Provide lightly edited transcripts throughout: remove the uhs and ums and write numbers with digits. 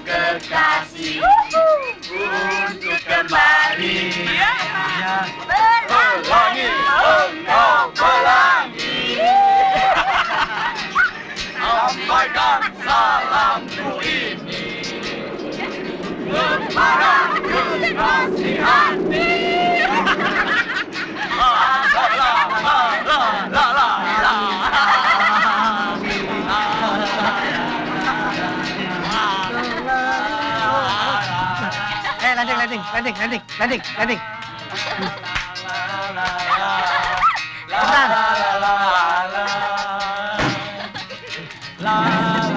kekasih untuk kembali. Pelangi, engkau pelangi. Sampaikan salamku ini kepada kekasih hati. Landing.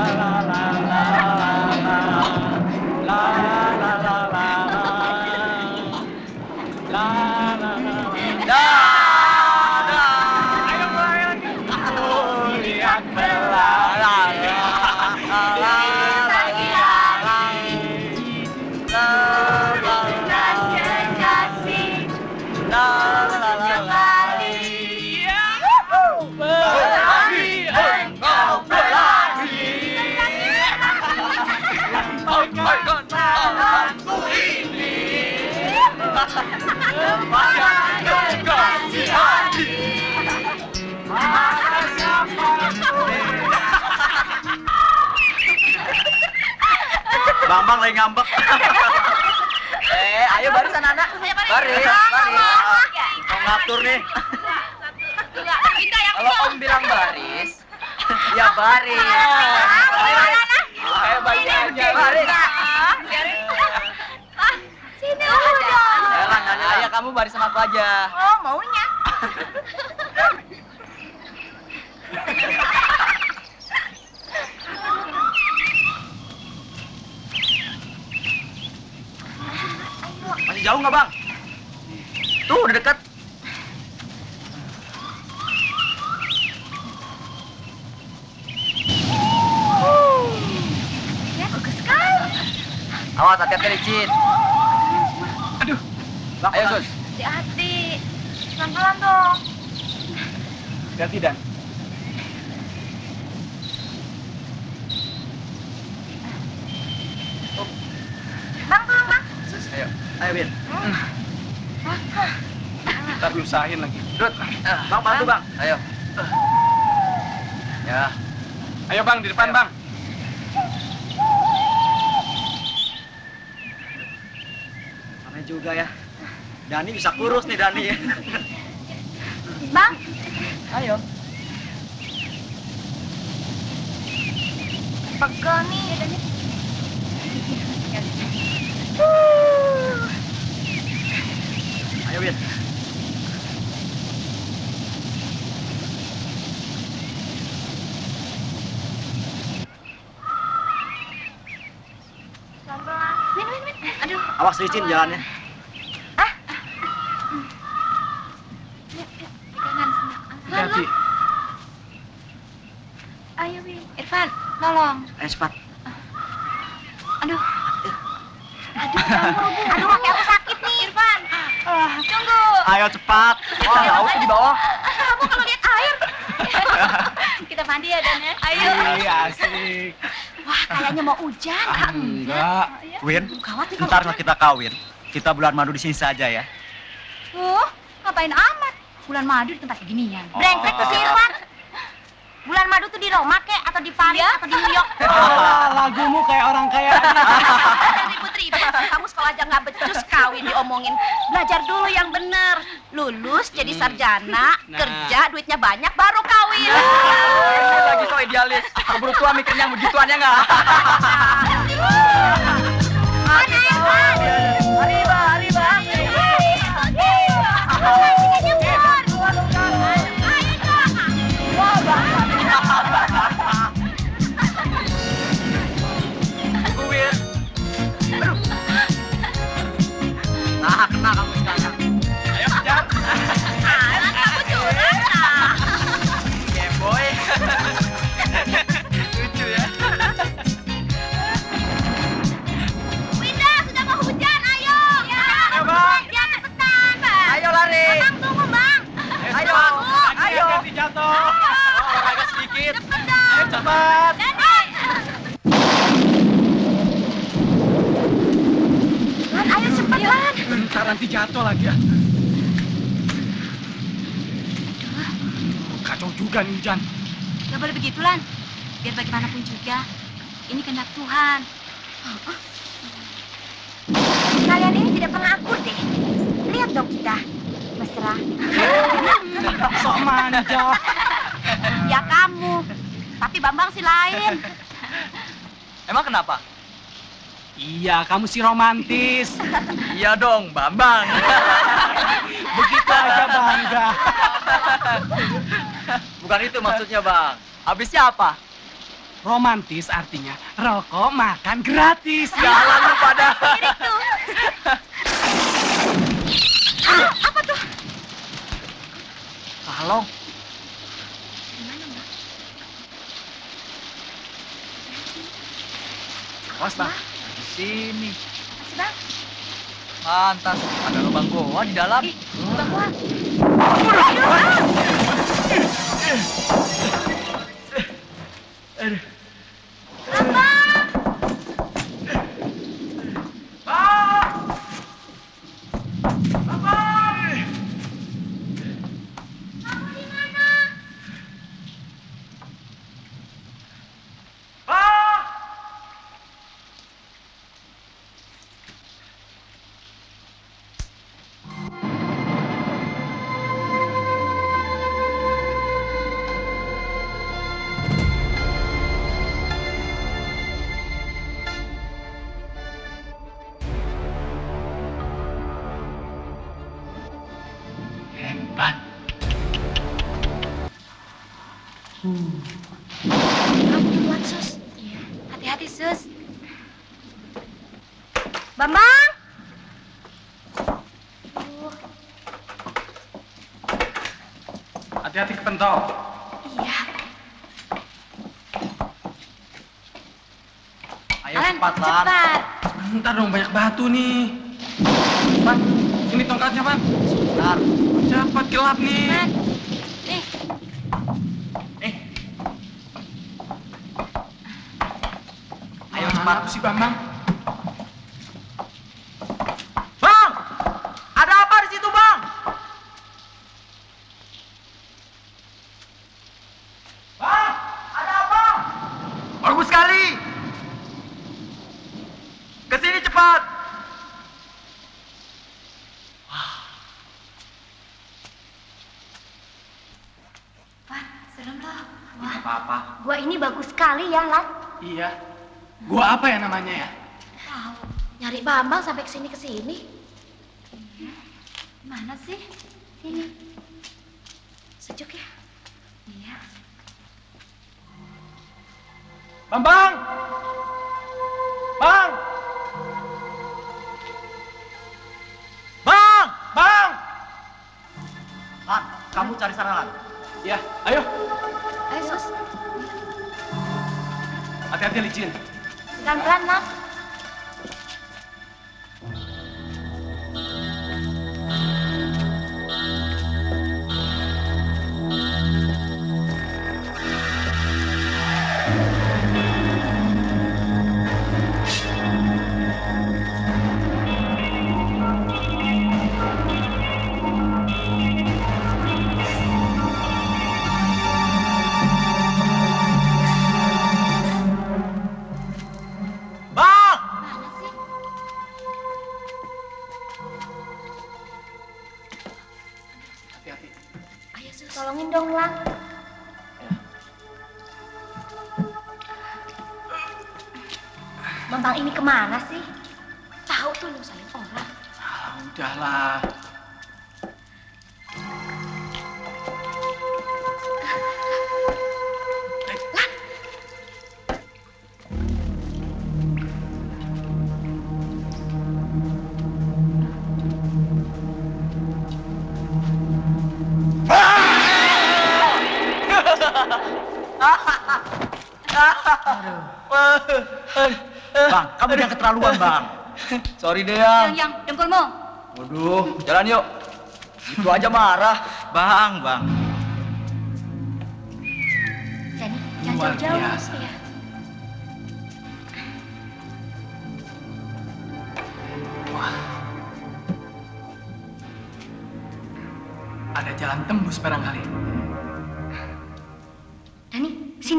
Cepetan. Bambang lagi ngambek. Ayo barisan anak. Baris. Mau ngatur nih. Kalau om bilang baris, ya baris. Ayo bagi aja. Baris. Sini dulu dong. Ayah kamu baris sama aku aja. Oh, maunya. Masih jauh nggak, Bang? Tuh udah deket. Ya, bagus sekali. Awas hati-hati licin. Aduh. Ayo Sus. Hati-hati. Pelan-pelan dong. Hati-hati, Dan. Bang, tolong bang. Ayo, Bin. Ntar diusahain lagi. Dut. Bang, bantu, Bang. Ayo. Ya. Ayo, Bang, di depan, Bang. Aneh juga ya. Dani bisa kurus nih, Dani. Bang, Ayo. pegel nih. Ayo, Bin. Pelan-pelan. Min. Aduh. Awas licin jalannya. Pegangan sana. Hati-hati. Ayo, Win. Irfan, tolong. Ayo, cepat. Aduh. Aduh, kaki aku sakit nih, Irfan. Tunggu. Ayo, cepat. Wah, jauh tuh di bawah. Kamu kalau lihat air. Kita mandi ya, Dan ya. Ayo. Iya, asik. Wah, kayaknya mau hujan. Enggak. Win, Khawatir kalau ntar hujan. kalau kita kawin, kita bulan madu di sini saja ya. Ngapain amat? Bulan madu di tempat beginian. Brengsek tuh si Irfan. Bulan madu tuh di Roma kek, atau di Paris, atau di New York. Lagumu kayak orang kaya. Ribut-ribut. Kamu sekolah aja nggak becus, kawin diomongin. Belajar dulu yang bener. Lulus jadi sarjana, kerja, duitnya banyak, baru kawin. Lagi kok idealis. Keburu tua mikirnya begituannya nggak? Mana Irfan? Arriba. Kuwir. Nah, kena kamu sekarang. Ayo, kejar. Kamu curang. Yeah, boy. Lucu ya. Winda, sudah mau hujan, ayo. Ayo, Bang. Ya, cepetan, Bang. Ayo lari. Bang, tunggu, Bang. Ayo. Ayo. Hati-hati jatuh. Olahraga sedikit. Cepet dong. Ayo, cepat. Dadah. ntar nanti jatuh lagi ya. Kacau juga nih hujan. Gak boleh begitu, Lan. Biar bagaimanapun juga, ini kehendak Tuhan. Kalian ini tidak pernah akur deh. Lihat dong kita, mesra. Sok manja. Ya kamu, tapi Bambang sih lain. Emang kenapa? Iya, kamu sih romantis. Iya dong, Bambang. Begitu aja bangga. Bukan itu maksudnya, Bang. Habisnya apa? Romantis artinya rokok makan gratis. Jalan lu pada. Ini tuh. Apa tuh? Kalong. Gimana, Mbak? Awas, Bang. Di sini. Masih, Bang? Pantas. Ada lubang goa di dalam. Ih, Bang Wan. Hebat. Kamu duluan, Sus. Iya. Hati-hati, Sus. Bambang! Hati-hati kepentok. Iya. Ayo Alan, cepat, Lan. cepat. Bentar dong, banyak batu nih. Pan, ini tongkatnya, Pan. Bentar. Cepat, gelap nih. Man. Nih, Ayo Mana cepat. tuh si Bambang? Bang! Ada apa di situ, Bang? Bang! Ada apa? Bagus sekali. Kesini cepat. Wan, serem loh. Tidak Wah, apa-apa. gua ini bagus sekali ya, Lan. Iya. Gua apa ya namanya ya? Tahu. Nyari Bambang sampai kesini-kesini. Mana sih? Ini. Sejuk ya? Iya. Bambang! Bang! Bang! Bang! Lan, kamu cari sana, Lan. Ya, ayo. Ayo, Sus. Hati-hati licin. Pelan-pelan, Lan. Bang! Mana sih? Hati-hati. Ayo, Sus. Tolongin dong, Lan. Bambang ini kemana sih? Tahu tuh nyusahin orang. Ah, udahlah. Bang, kamu jangan keterlaluan, Bang. Sorry deh, Yang. Yang dengkulmu. Waduh, jalan yuk. Itu aja marah. Bang, Bang. Jadi, jangan Luar jauh-jauh. biasa. Ya.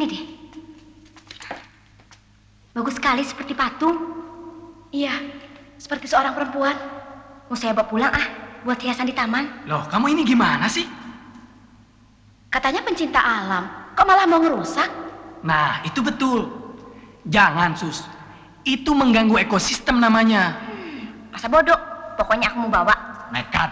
Ini deh. Bagus sekali seperti patung. Iya, seperti seorang perempuan. Mau saya bawa pulang buat hiasan di taman. Loh, kamu ini gimana sih? Katanya pencinta alam, kok malah mau ngerusak? Nah, itu betul. Jangan, Sus. Itu mengganggu ekosistem namanya. Masa bodoh. Pokoknya aku mau bawa. Nekat.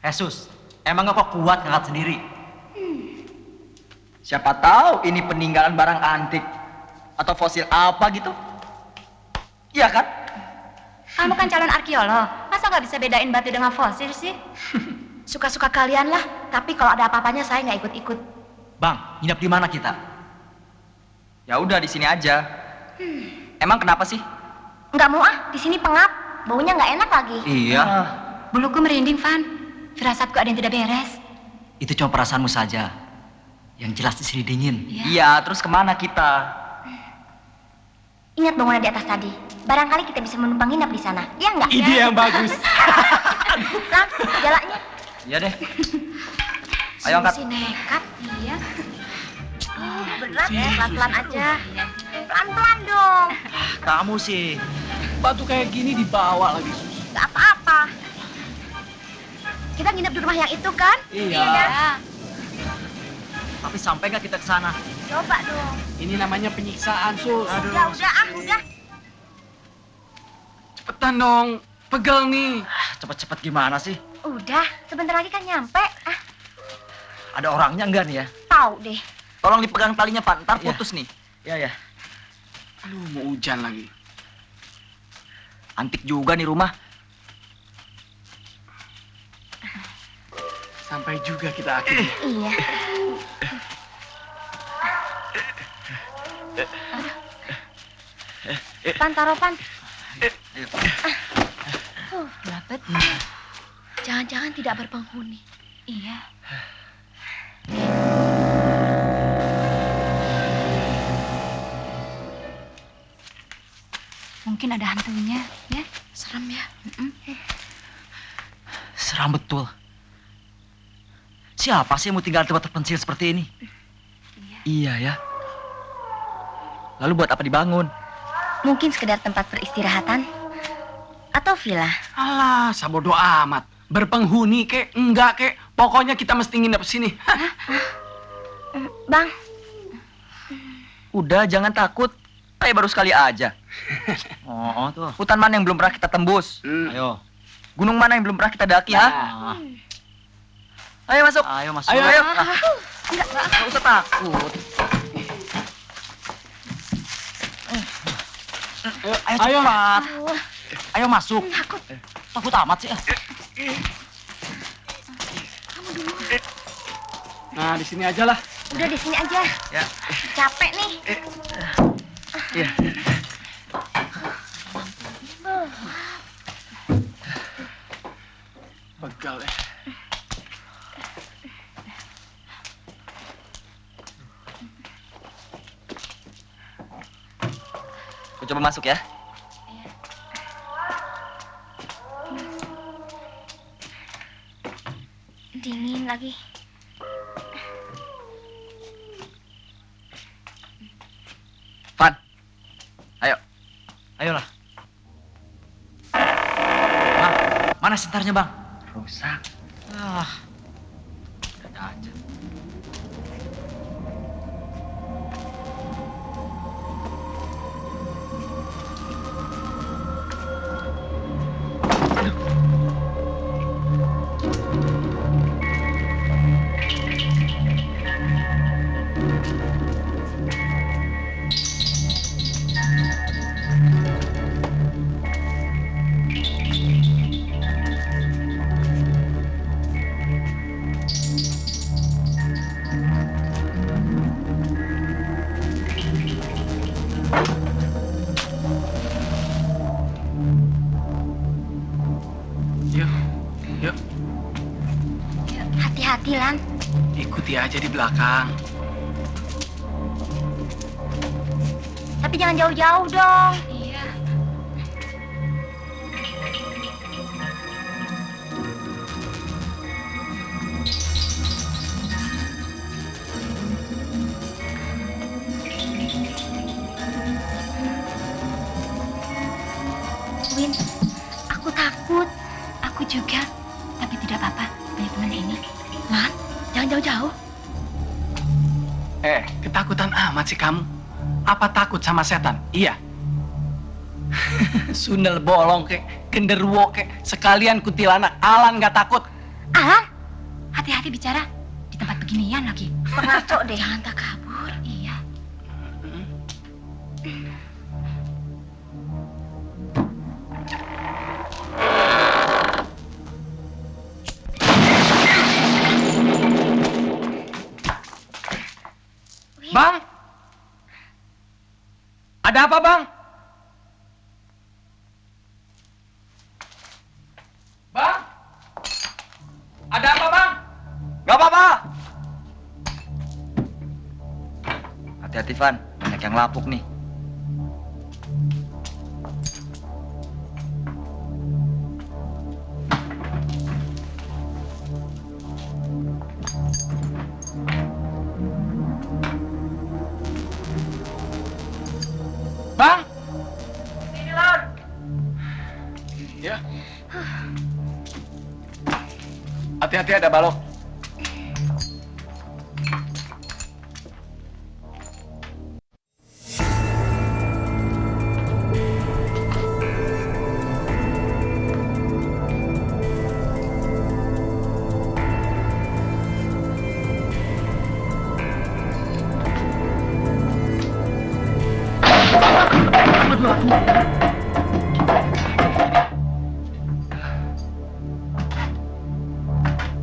Sus, emang nggak kok kuat ngangkat sendiri? Siapa tahu ini peninggalan barang antik atau fosil apa gitu. Iya kan? Kamu kan calon arkeolog. Masa nggak bisa bedain batu dengan fosil sih? Suka-suka kalian lah, tapi kalau ada apa-apanya saya nggak ikut-ikut. Bang, nginep di mana kita? Ya udah di sini aja. Emang kenapa sih? Nggak mau di sini pengap. Baunya nggak enak lagi. Iya, Buluku merinding, Van. Firasatku ada yang tidak beres. itu cuma perasaanmu saja. Yang jelas di sini dingin. Iya, terus kemana kita? Ingat bangunan di atas tadi. Barangkali kita bisa menumpang nginap di sana. Iya nggak? Ide yang bagus. Lan, jalannya. Iya deh. Ayo angkat. Si nekat. Iya. Berat ya, pelan-pelan aja. Pelan-pelan dong. Kamu sih. Batu kayak gini dibawa lagi, Sus. Nggak apa-apa. Kita nginep di rumah yang itu kan? Iya. Tapi sampai nggak kita ke sana? Coba dong. Ini namanya penyiksaan, Sus. Udah, udah. Cepetan dong. Pegel nih. Cepet-cepet gimana sih? Udah, sebentar lagi kan nyampe. Ada orangnya enggak nih ya? Tahu deh. Tolong dipegang talinya, Pak. Ntar Iya. putus nih. Iya ya. Aduh, mau hujan lagi. Antik juga nih rumah. Sampai juga kita akhirnya. Iya. Pan, taruh Pan. Gelapet. Jangan-jangan tidak berpenghuni. Iya. Mungkin ada hantunya, ya? Serem ya. Seram betul. Siapa sih yang mau tinggal di tempat terpencil seperti ini? Iya ya. Lalu buat apa dibangun? Mungkin sekedar tempat peristirahatan atau villa. Alah, sabodo amat. Berpenghuni kek, enggak kek. Pokoknya kita mesti nginep sini. Bang, Udah, jangan takut. Kayak baru sekali aja. Oh, tuh. Hutan mana yang belum pernah kita tembus? Ayo. Gunung mana yang belum pernah kita daki, ha? Ah. Ayo masuk. Ayo masuk. Ayo, Ayo. Nggak usah takut. Ayo cepat. Ayo masuk. Takut amat sih. Nah, di sini aja lah. udah di sini aja. Ya. Capek nih. Iya. Begal ya. Aku coba masuk ya. Dingin lagi. Van. Ayo. Ayolah. Bang, mana sentarnya bang? Rusak. Ah, ada aja. Yuk, yuk. Hati-hati, Lan. Ikuti aja di belakang. Tapi jangan jauh-jauh dong. Iya. Win. Aku takut. Aku juga. Tapi tidak apa-apa. Punya teman ini. Lan, jangan jauh-jauh. Ketakutan amat sih kamu. Apa takut sama setan? Iya. Sundel bolong kek, genderwo kek, sekalian kuntilanak. Alan nggak takut. Alan, hati-hati bicara. Di tempat beginian lagi. Pengaco deh. Jangan tak kabur. Iya. Bang? Ada apa, Bang? Bang? Ada apa, Bang? Gak apa-apa. Hati-hati, Van. Banyak yang lapuk nih. Bang? Sini, Lan. Ya. Hati-hati ada balok.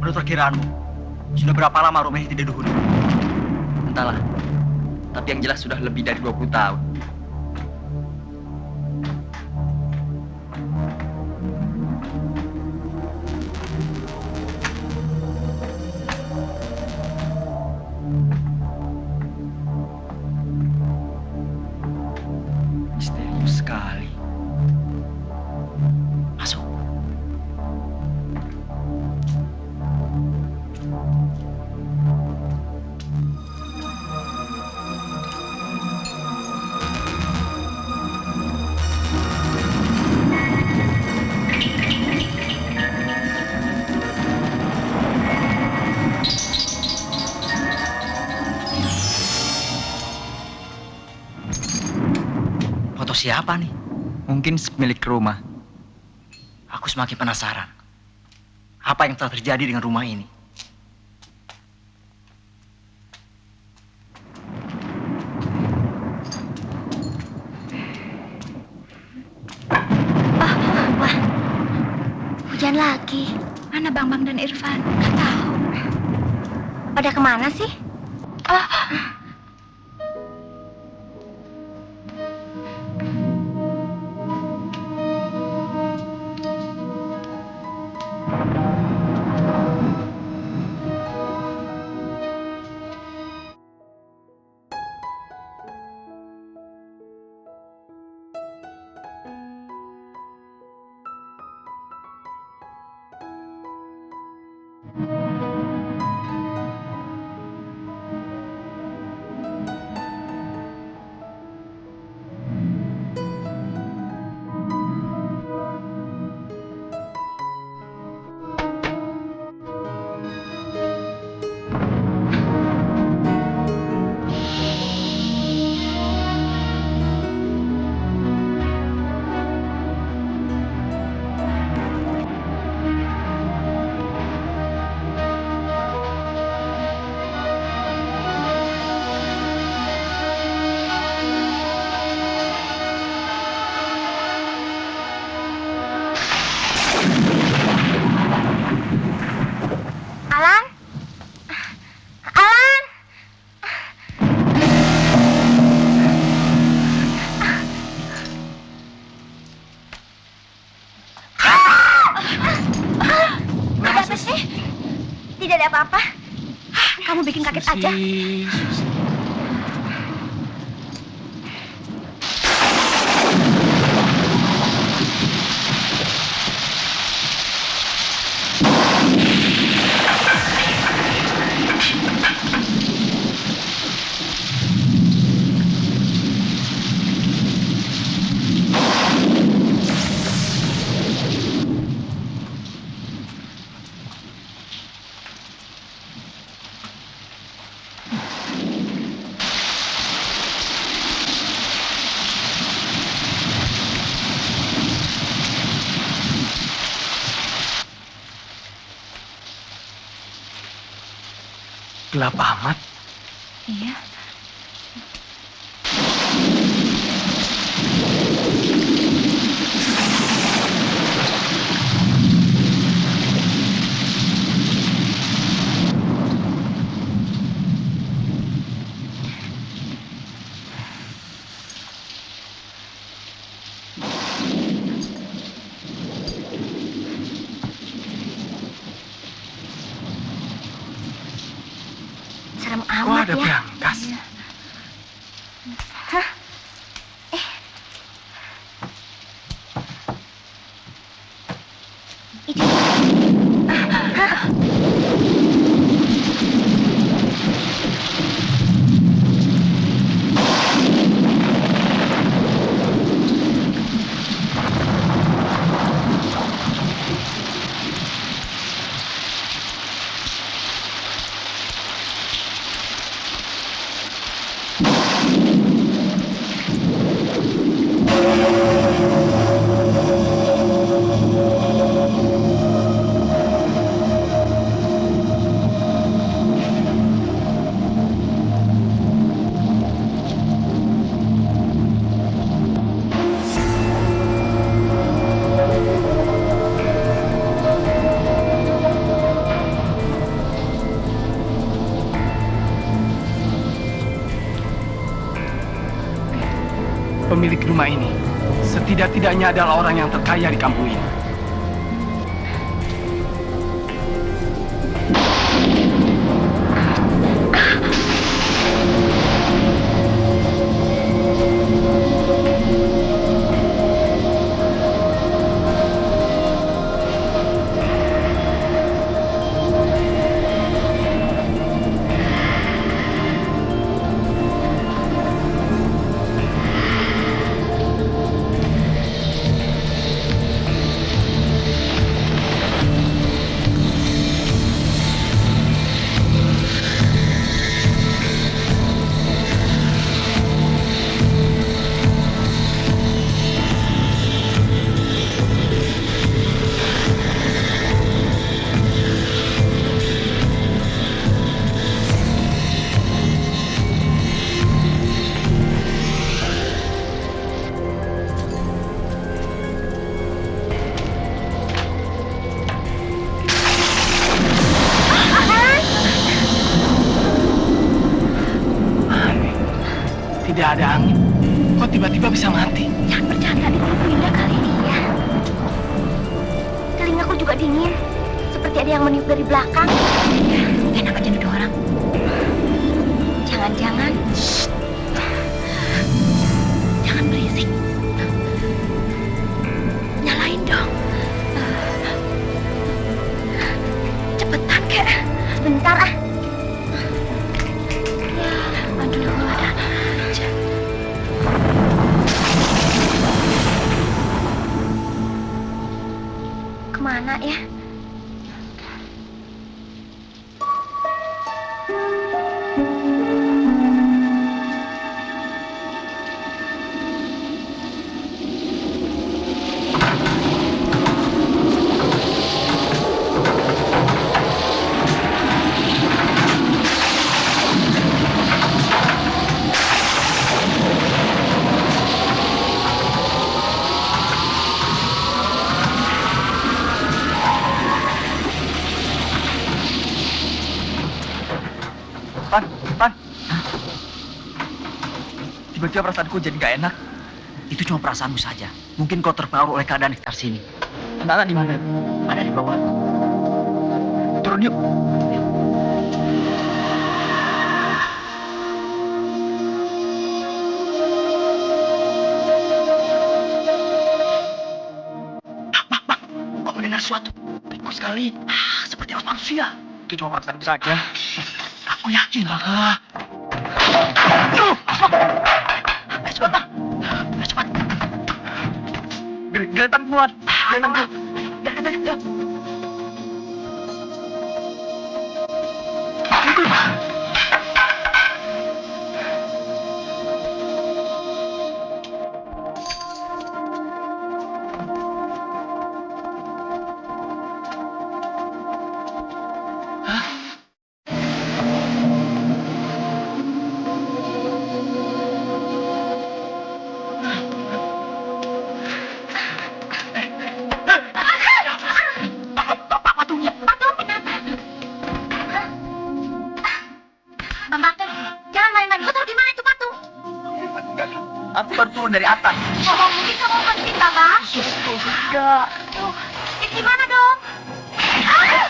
Menurut perkiraanmu, sudah berapa lama rumah ini tidak dihuni? Entahlah. Tapi yang jelas sudah lebih dari 20 tahun. Misterius sekali. Masuk. Foto siapa nih? Mungkin pemilik rumah. Aku semakin penasaran. Apa yang telah terjadi dengan rumah ini? Wah, hujan lagi. Mana Bang dan Irfan? Nggak tahu. Pada kemana sih? Alan? Alan? Ada apa sih? Tidak ada apa-apa. Kamu bikin kaget aja. Susi. Gelap amat. Iya. Serem Kok amat ada ya. berangkas? Iya. Hah? Ini. Pemilik rumah ini setidak-tidaknya adalah orang yang terkaya di kampung ini. Tidak ada angin. Kok tiba-tiba bisa mati? Jangan bercanda, di perutku indah kali ini ya. Telingaku juga dingin. Seperti ada yang meniup dari belakang. Enak aja nuduh orang. Jangan-jangan. Shh. Jangan berisik. Nyalain dong. Cepetan, kek. Sebentar, ah. Aduh, ada aja. Kemana ya? Pan. Tiba-tiba perasaanku jadi gak enak. Itu cuma perasaanmu saja. Mungkin kau terpengaruh oleh keadaan di sekitar sini. Anak-anak di mana? Ada di bawah. Turun yuk. Kau mendengar sesuatu? Teguh sekali. Seperti awas manusia. Itu cuma perasaan saja. Aku yakin. Cepat, Bang. Cepat. Geletan kuat. Geletan kuat. Dah. turun dari atas. Oh, mungkin kamu mencinta, Bang? Enggak. Tuh, gimana dong? Ah!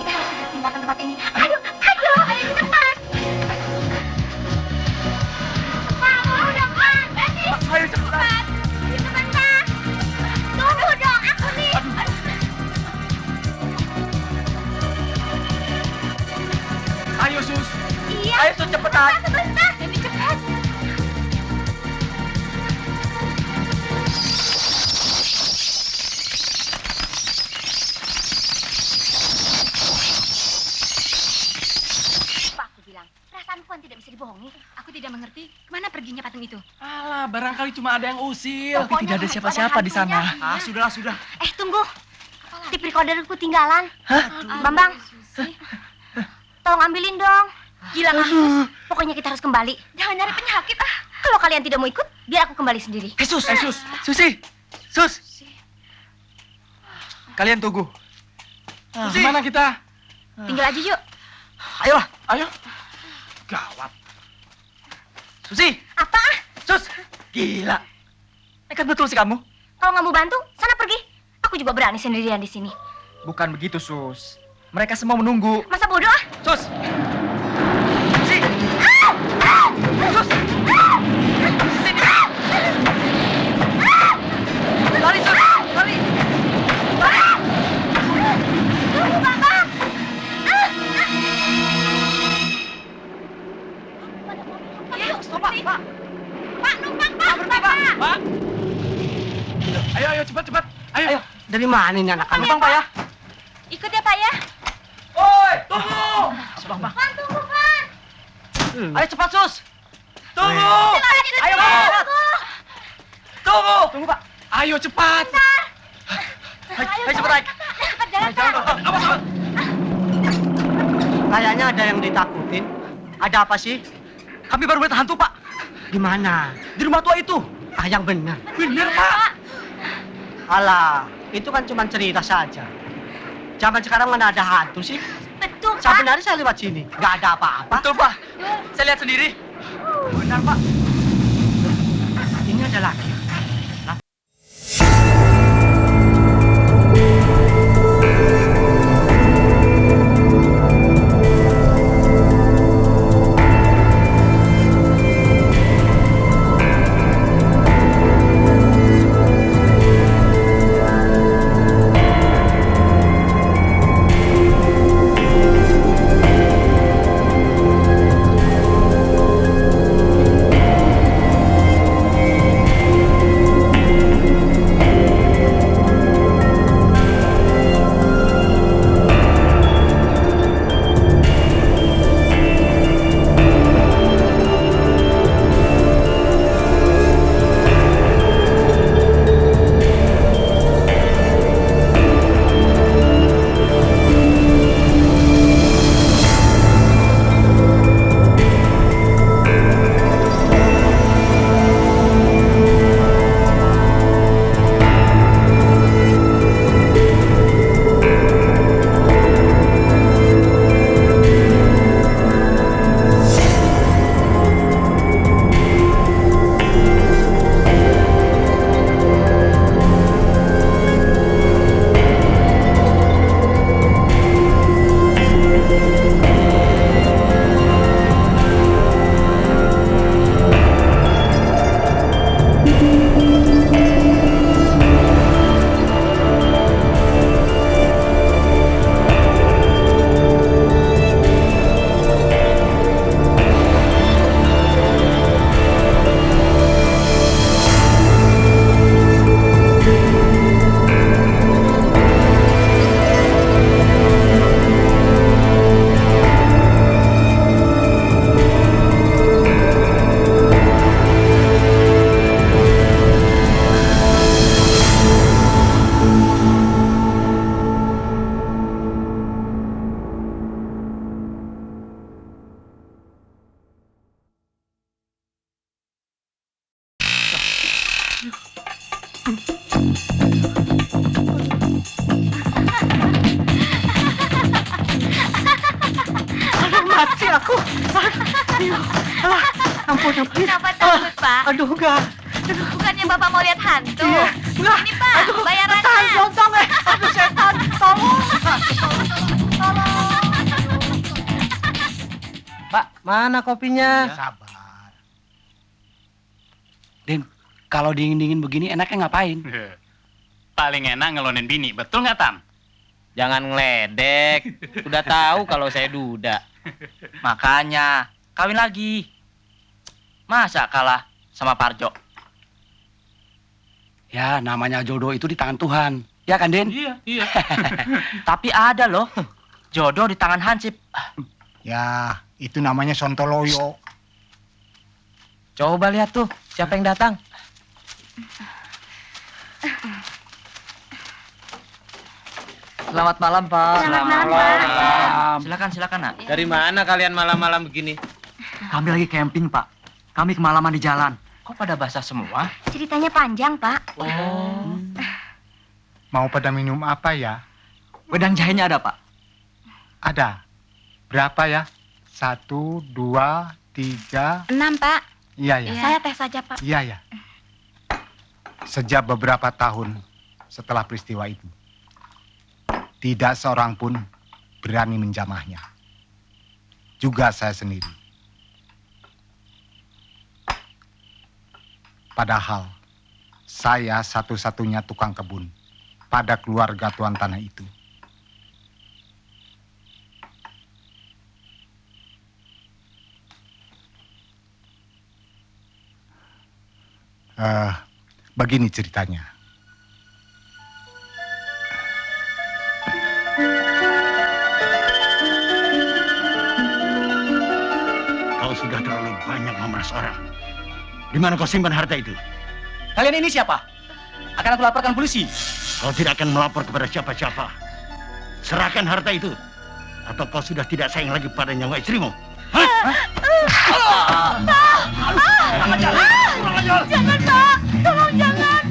Kita harus tinggalkan tempat ini. Ayo, cepat. Ayo cepat. Tunggu dong, aku nih. Ayo, Sus. Iya. Ayo Sus, cepetan. Sebentar, jadi cepat. Apa aku bilang? Perasaanku kan tidak bisa dibohongi. Aku tidak mengerti kemana perginya patung itu. Alah, barangkali cuma ada yang usil. Tapi tidak ada siapa-siapa di sana. Ah, sudah. Tunggu. Tip recorderku ketinggalan. Bambang, tolong ambilin dong. Gila nggak, Sus? Pokoknya kita harus kembali. Jangan nyari penyakit ah. Kalau kalian tidak mau ikut, biar aku kembali sendiri. Sus, Susi, Sus. Kalian tunggu. Gimana kita? Tinggal aja yuk. Ayolah, Ayo. Gawat. Susi, Apa? Sus. Gila. Nekat betul sih kamu. Kalau nggak mau bantu, sana pergi. Aku juga berani sendirian di sini. Bukan begitu, Sus. Mereka semua menunggu. Masa bodoh ah? Sus. Susi. Sus. Sini. Lari, Sus. Lari. Tunggu, Bambang. Ayo, stop, Pak. Pak, numpang, Pak. Berhenti, Pak. Pak. Ayo, cepat. Ayo. Dari mana ini anak-anak? Numpang, Pak ya. Ikut ya, Pak ya. Oi, tunggu. Pan, tunggu, Pan. Ayo cepat, Sus. Tunggu. Ayo, Pak. Pak. Tunggu. Tunggu, Pak. Ayo cepat. Ayo cepat, naik. Cepat jalan, Pak. Kayaknya ada yang ditakutin. Ada apa sih? Kami baru melihat hantu, Pak. Di mana? Di rumah tua itu. Ah, yang benar. Bener, Pak. Alah, itu kan cuma cerita saja. Zaman sekarang mana ada hantu sih? Betul, Pak. Sebenarnya saya lewat sini, nggak ada apa-apa. Betul, Pak. Saya lihat sendiri. Benar, Pak. Ini ada lagi. Aduh, mati aku. Aduh, Ampun, ampun. Kenapa takut, Pak? Aduh, enggak. Bukannya Bapak mau lihat hantu? Enggak. Ini, Pak, bayarannya. Tolong, aduh setan, tolong. Pak, mana kopinya? Sabar. Din, kalau dingin-dingin begini enaknya ngapain? Paling enak ngelonin bini, betul nggak Tam? Jangan ngeledek. Udah tahu kalau saya duda. Makanya, kawin lagi. Masa kalah sama Parjo? Ya, namanya jodoh itu di tangan Tuhan. Ya kan, Din? Iya. Tapi ada loh, jodoh di tangan Hansip. Ya, itu namanya Sontoloyo. Coba lihat tuh, siapa yang datang. Selamat malam, Pak. Selamat malam, Pak. Silakan, Nak. Dari mana kalian malam-malam begini? Kami lagi camping, Pak. Kami kemalaman di jalan. Kok pada basah semua? Ceritanya panjang, Pak. Mau pada minum apa ya? Wedang jahenya ada, Pak. Ada. Berapa ya? 1, 2, 3. 6, Pak. Iya ya. Saya teh saja, Pak. Iya ya. Sejak beberapa tahun setelah peristiwa itu, tidak seorang pun berani menjamahnya. Juga saya sendiri. Padahal saya satu-satunya tukang kebun pada keluarga tuan tanah itu. Begini ceritanya. Kau sudah terlalu banyak memeras orang. Di mana kau simpan harta itu? Kalian ini siapa? Akan aku laporkan polisi. Kau tidak akan melapor kepada siapa-siapa. Serahkan harta itu. Atau kau sudah tidak sayang lagi pada nyawa istrimu. Hah? Jangan, Pak. Tolong jangan.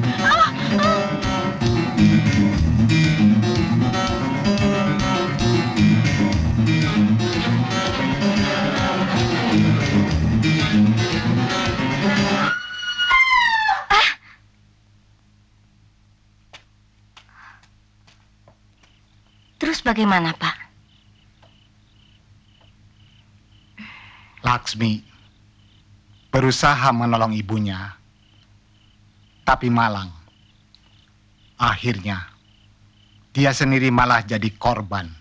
Terus bagaimana, Pak? Laksmi berusaha menolong ibunya, tapi malang. Akhirnya, dia sendiri malah jadi korban.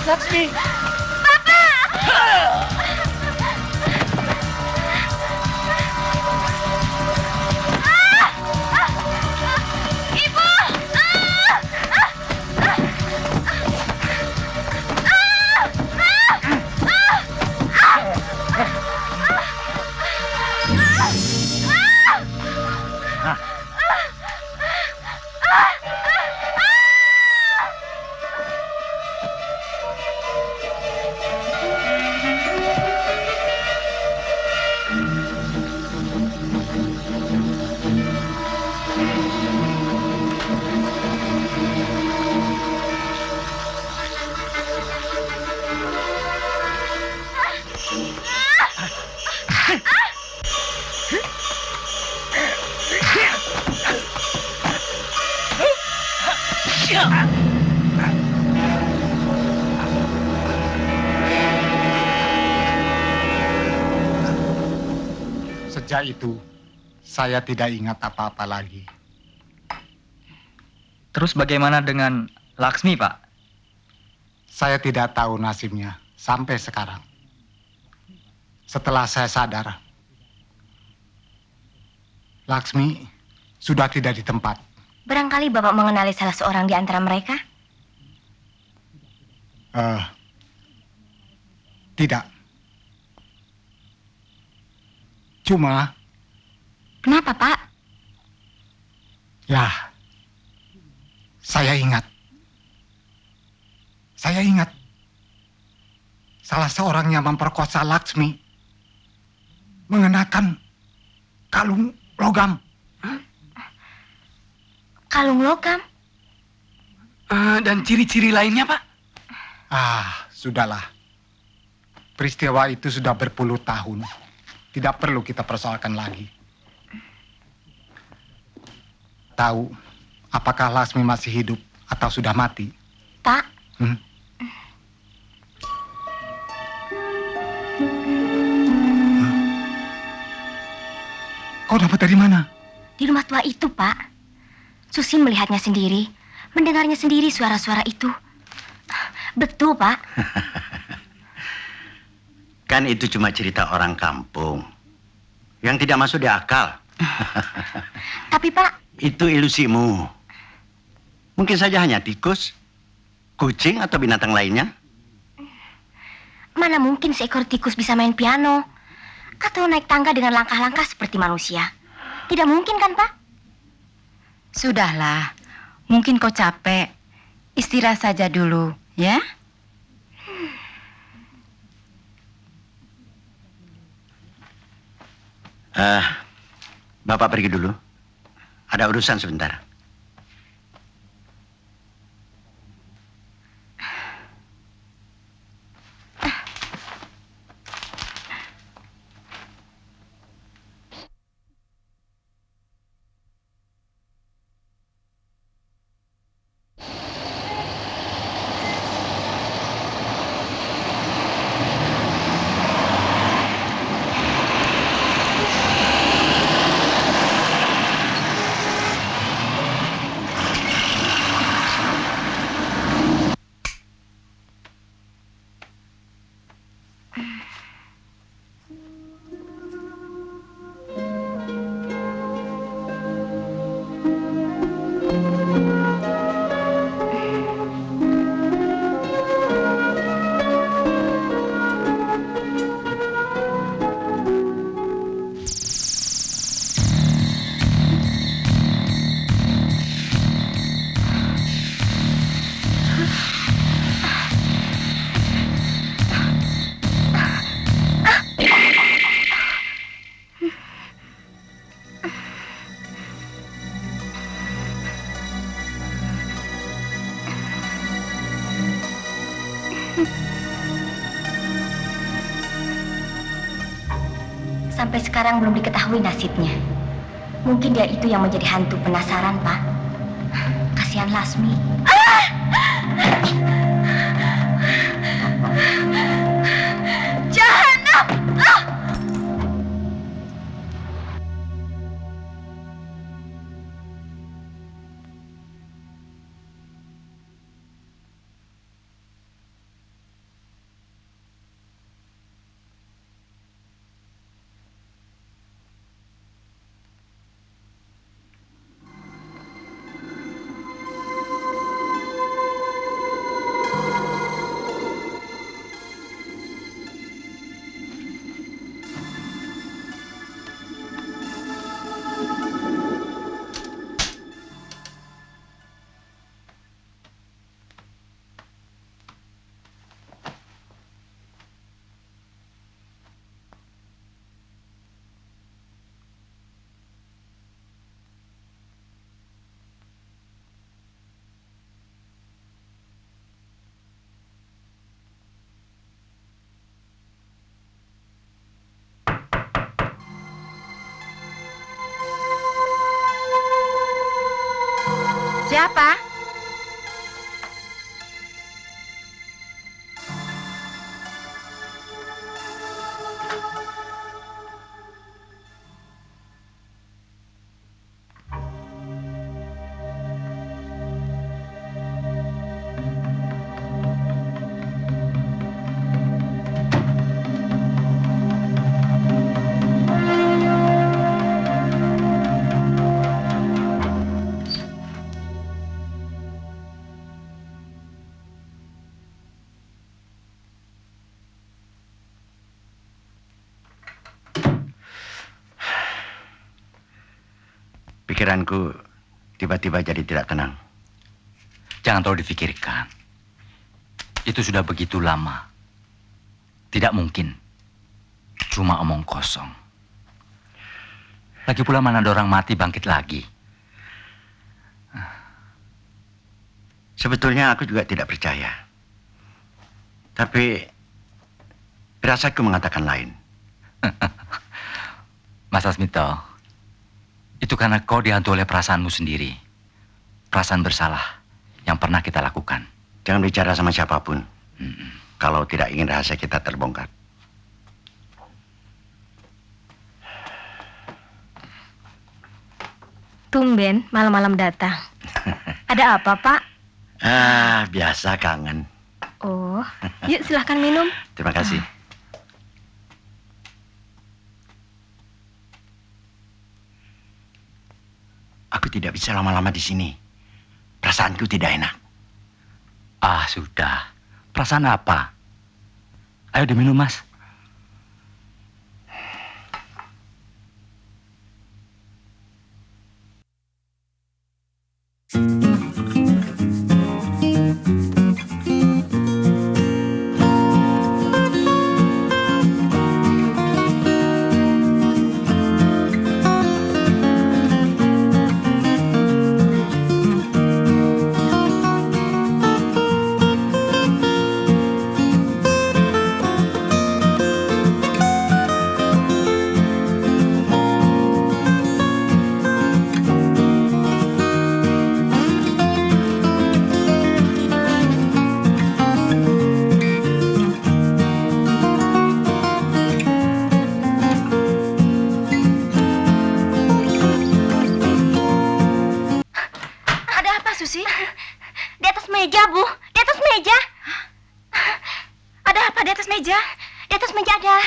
Laksmi. Sejak itu, saya tidak ingat apa-apa lagi. Terus bagaimana dengan Laksmi, Pak? Saya tidak tahu nasibnya sampai sekarang. Setelah saya sadar, Laksmi sudah tidak di tempat. Barangkali Bapak mengenali salah seorang di antara mereka? Tidak. Cuma, Kenapa, Pak? ya, saya ingat. Saya ingat. Salah seorangnya memperkosa Laksmi. Mengenakan kalung logam. Kalung logam. Dan ciri-ciri lainnya, Pak? Sudahlah. Peristiwa itu sudah berpuluh tahun. Tidak perlu kita persoalkan lagi. Tahu apakah Lasmi masih hidup atau sudah mati? Pak. Kau dapat dari mana? Di rumah tua itu, Pak. Susi melihatnya sendiri, mendengarnya sendiri suara-suara itu. Betul, Pak. Kan itu cuma cerita orang kampung yang tidak masuk di akal. Tapi, Pak, Itu ilusimu. Mungkin saja hanya tikus, kucing, atau binatang lainnya. mana mungkin seekor tikus bisa main piano atau naik tangga dengan langkah-langkah seperti manusia? Tidak mungkin kan, Pak? Sudahlah, mungkin kau capek. Istirahat saja dulu, ya? Bapak pergi dulu. Ada urusan sebentar. Sampai sekarang belum diketahui nasibnya. Mungkin dia itu yang menjadi hantu penasaran, Pak. Kasihan Lasmi. Jahanam! Siapa? Pikiranku tiba-tiba jadi tidak tenang. Jangan terlalu difikirkan. Itu sudah begitu lama. Tidak mungkin. Cuma omong kosong. Lagi pula mana ada orang mati bangkit lagi. Sebetulnya aku juga tidak percaya. Tapi perasaanku mengatakan lain. Mas Asmito, itu karena kau dihantu oleh perasaanmu sendiri. Perasaan bersalah yang pernah kita lakukan. Jangan bicara sama siapapun. Kalau tidak ingin rahasia kita terbongkar. Tumben malam-malam datang. Ada apa, Pak? Biasa kangen. Oh, yuk silahkan minum. Terima kasih. Aku tidak bisa lama-lama di sini. Perasaanku tidak enak. Ah, sudah. Perasaan apa? Ayo diminum, Mas. Susi? Di atas meja, Bu. Di atas meja. Ada apa di atas meja? Di atas meja ada.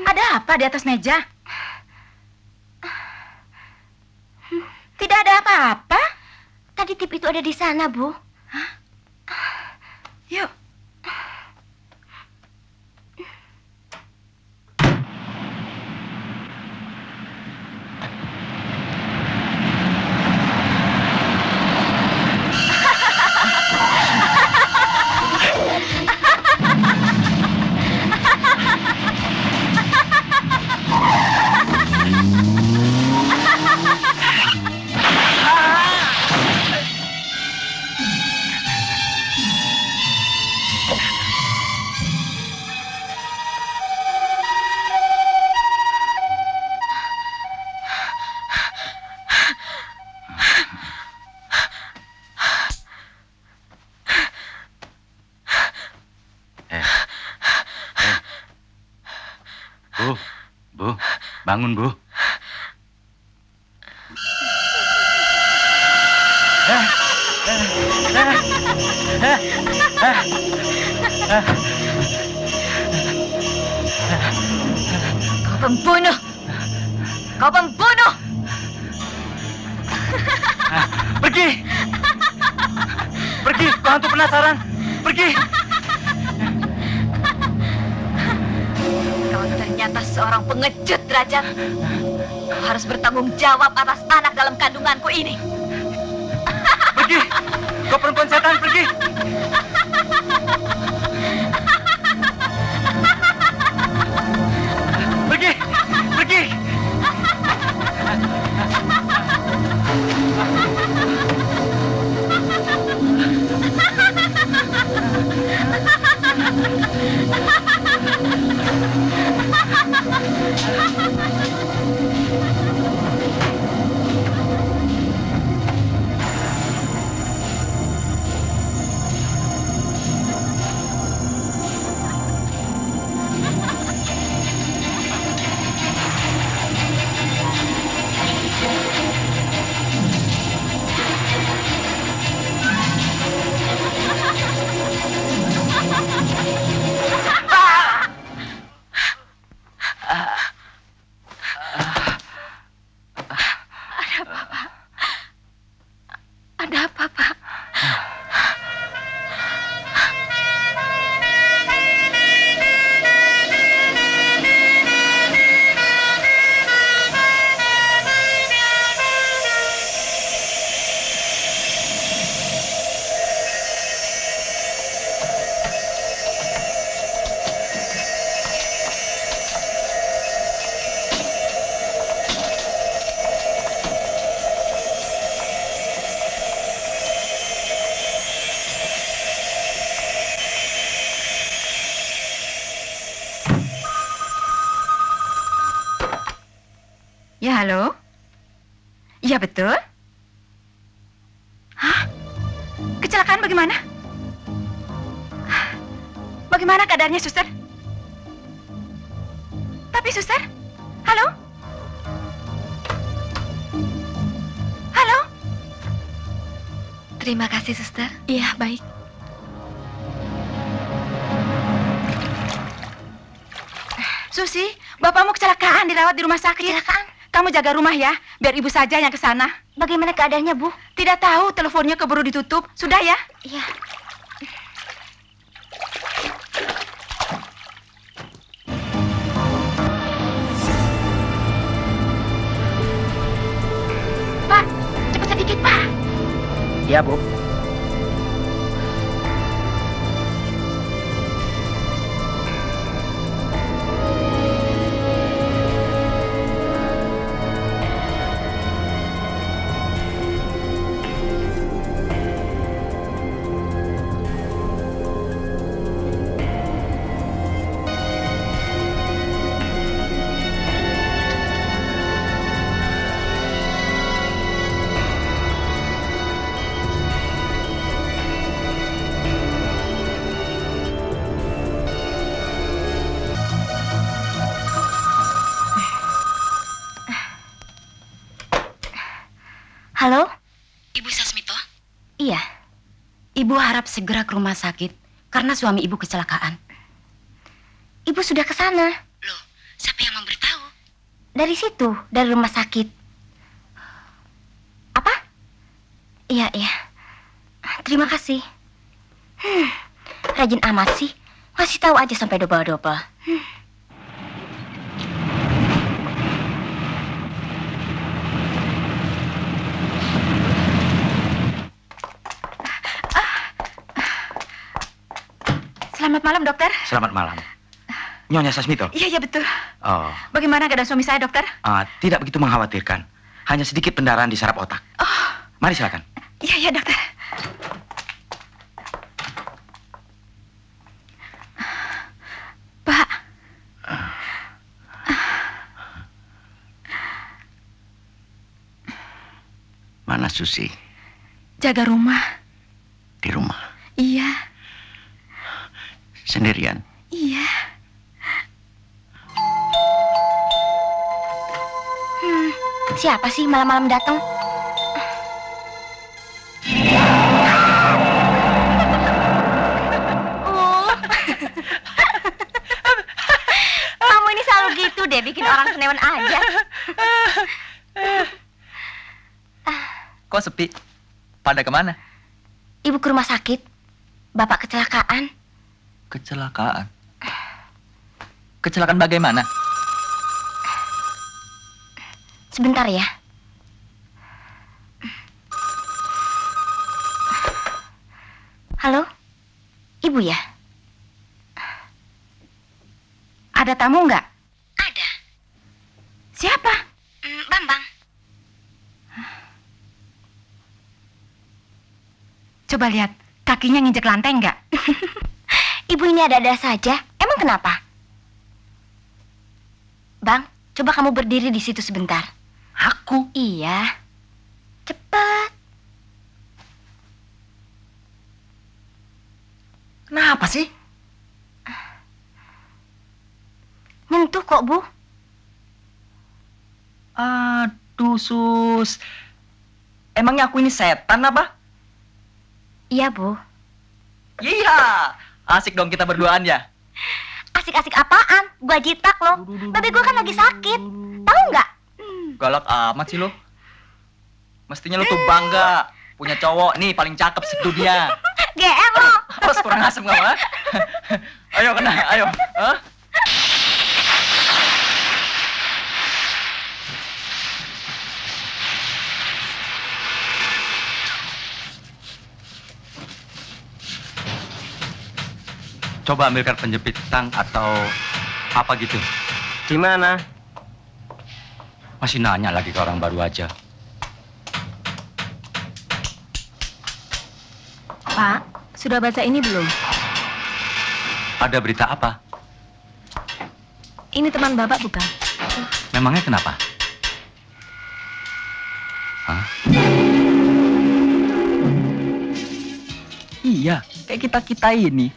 Ada apa di atas meja? Tidak ada apa-apa. Tadi tip itu ada di sana, Bu. Yuk. Bu, bangun, Bu. Kau pembunuh! Kau pembunuh! Pergi! Pergi, kau hantu penasaran! Pergi! Kau ternyata seorang pengecut, Derajat. Kau harus bertanggung jawab atas anak dalam kandunganku ini. Pergi! Kau perempuan setan, pergi! Pergi! Pergi! Ya, halo? Iya, betul. Hah? Kecelakaan bagaimana? Bagaimana kadarnya, suster? Tapi, suster? Halo? Halo? Terima kasih, suster. Iya, baik. Susi, bapakmu kecelakaan dirawat di rumah sakit. Kecelakaan? Kamu jaga rumah ya, biar ibu saja yang ke sana. Bagaimana keadaannya, Bu? Tidak tahu, teleponnya keburu ditutup. Sudah ya? Iya. Pak, cepat sedikit, Pak. Iya, Bu. Halo? Ibu Sasmito? Iya. Ibu harap segera ke rumah sakit karena suami ibu kecelakaan. Ibu sudah ke sana. Loh, siapa yang memberitahu? Dari situ, dari rumah sakit. Apa? Iya, iya. Terima kasih. Rajin amat sih. Masih tahu aja sampai double-double. Selamat malam, dokter. Selamat malam. Nyonya Sasmito? Iya, iya betul. Oh, Bagaimana keadaan suami saya, dokter? tidak begitu mengkhawatirkan. Hanya sedikit pendarahan di saraf otak. Oh, Mari silakan. iya, iya dokter. Pak. Mana Susi? Jaga rumah. Di rumah. Iya, Sendirian. iya. Siapa sih malam-malam datang? Kamu ini selalu gitu deh, bikin orang senewan aja. Kok sepi? Pada kemana? Ibu ke rumah sakit. Bapak kecelakaan. Kecelakaan. Kecelakaan bagaimana? Sebentar ya. Halo? Ibu ya? Ada tamu nggak? Ada. Siapa? Bambang. Coba lihat, kakinya nginjek lantai nggak? Ibu ini ada-ada saja. Emang kenapa? Bang, coba kamu berdiri di situ sebentar. Aku? Iya. Cepat. Kenapa sih? Nyentuh kok, Bu. Aduh, Sus. Emangnya aku ini setan apa? Iya, Bu. Iya. Asik dong kita berduaan ya. Asik-asik apaan? Gua jitak loh. Babe gua kan lagi sakit. Tahu nggak? Galak amat sih lo. Mestinya lo tuh bangga punya cowok nih paling cakep sedunia. GR lo. Terus kurang asem nggak, ha? Ayo kena, ayo. Hah? Coba ambilkan penjepit tang atau apa gitu. Gimana? Masih nanya lagi ke orang baru aja. Pak, sudah baca ini belum? Ada berita apa? Ini teman Bapak bukan? Memangnya kenapa? Iya, kayak kita-kita ini.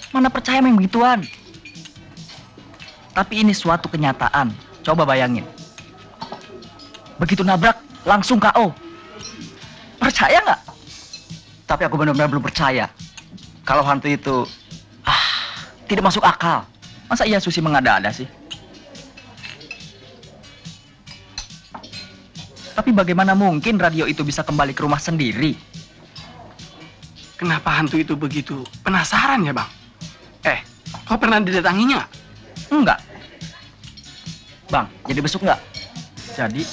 Mana percaya main begituan? Tapi ini suatu kenyataan. Coba bayangin. Begitu nabrak, langsung KO. Percaya nggak? Tapi aku benar-benar belum percaya. Kalau hantu itu, tidak masuk akal. Masa iya Susi mengada-ada sih? Tapi bagaimana mungkin radio itu bisa kembali ke rumah sendiri? Kenapa hantu itu begitu penasaran ya, Bang? Kau pernah didatanginya? Enggak. Bang, jadi besok nggak? Jadi,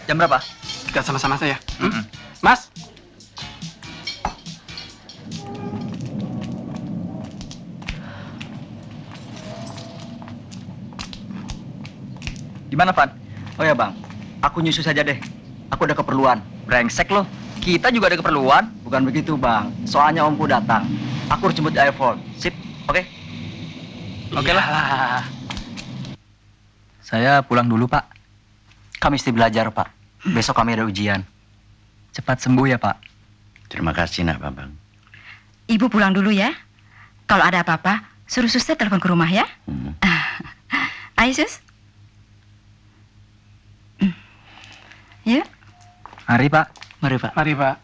jam berapa? Kita sama-sama saja. Mas? Gimana, Van? Oh ya, Bang. Aku nyusul saja deh. Aku ada keperluan. Brengsek loh. Kita juga ada keperluan. Bukan begitu, Bang. Soalnya Omku datang. Aku harus jemput di airport. Sip, oke? Oke lah. Saya pulang dulu, Pak. Kami mesti belajar, Pak. Besok kami ada ujian. Cepat sembuh ya, Pak. Terima kasih, Nak Bambang. Ibu pulang dulu ya. Kalau ada apa-apa, suruh suster telepon ke rumah ya. Ayo, Sus. Yuk. Mari, Pak. Mari, Pak. Mari, Pak.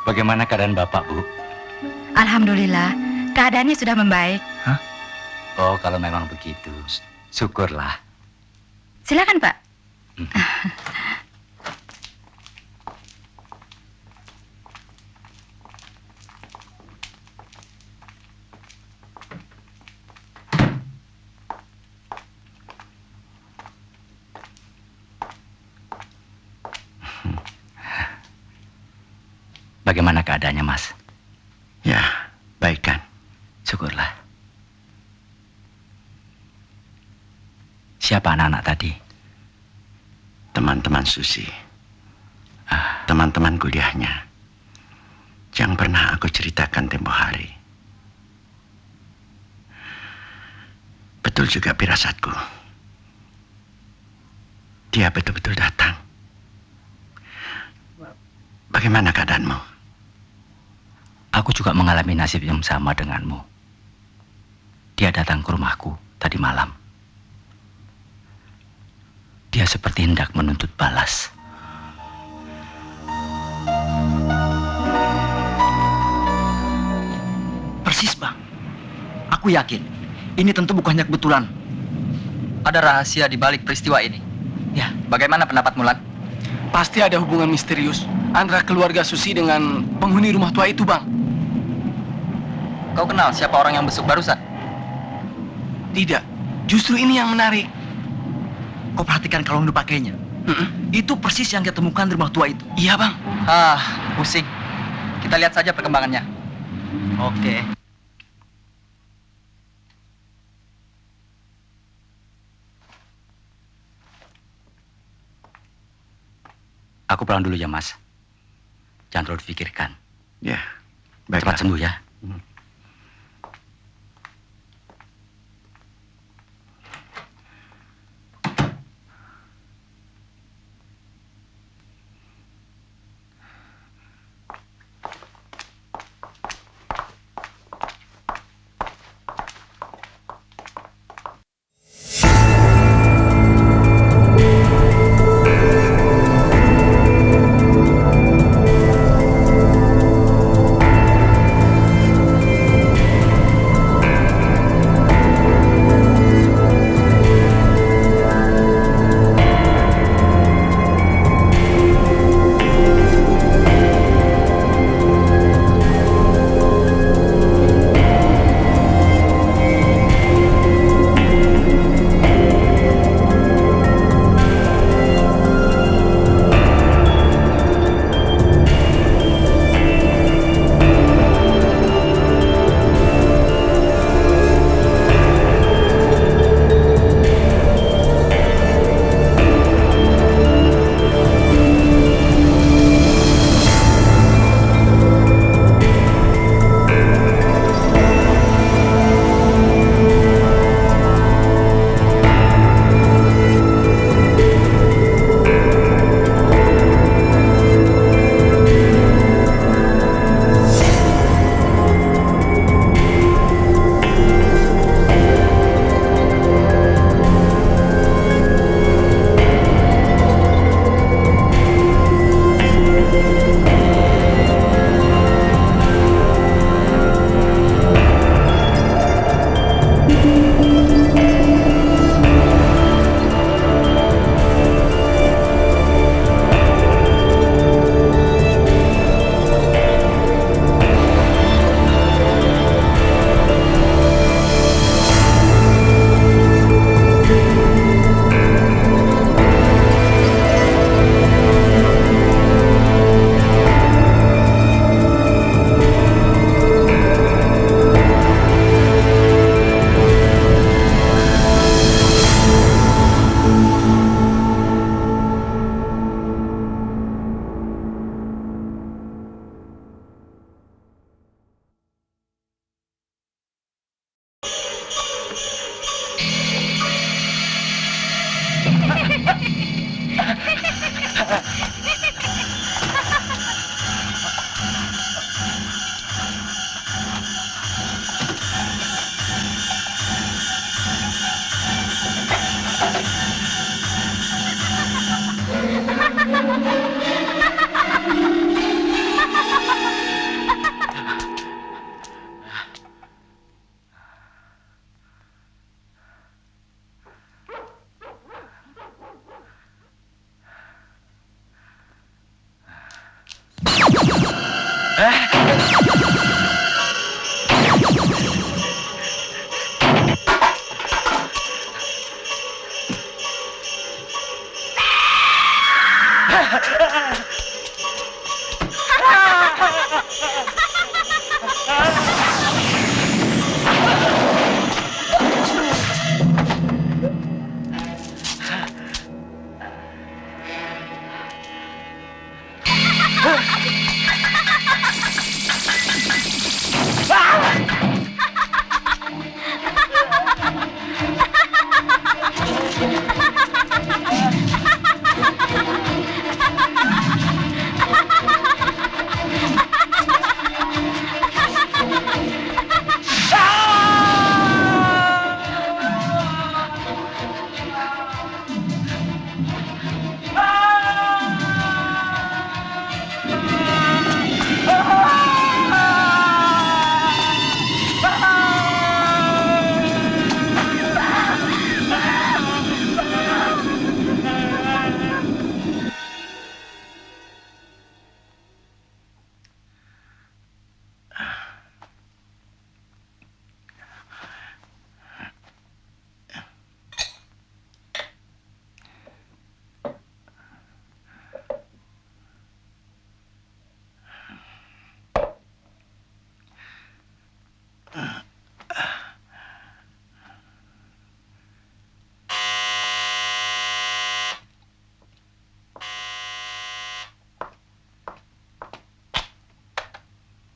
Bagaimana keadaan Bapak, Bu? Alhamdulillah, keadaannya sudah membaik. Oh, kalau memang begitu, syukurlah. Silakan, Pak. Bagaimana keadaannya, Mas? Ya, baik kan? Syukurlah. Siapa anak-anak tadi? Teman-teman Susi. Teman-teman kuliahnya. Yang pernah aku ceritakan tempo hari. Betul juga firasatku. Dia betul-betul datang. Bagaimana keadaanmu? Aku juga mengalami nasib yang sama denganmu. Dia datang ke rumahku tadi malam. Dia seperti hendak menuntut balas. Persis, Bang. Aku yakin ini tentu bukannya kebetulan. Ada rahasia di balik peristiwa ini. Ya, bagaimana pendapat Mulan? Pasti ada hubungan misterius antara keluarga Susi dengan penghuni rumah tua itu, Bang. Kau kenal siapa orang yang besuk barusan? Tidak. Justru ini yang menarik. Kau perhatikan kalung dipakainya. Itu persis yang kita temukan di rumah tua itu. Iya, Bang. Pusing. Kita lihat saja perkembangannya. Oke. Aku pulang dulu ya, Mas. Jangan terlalu dipikirkan. Ya, Cepat sembuh ya.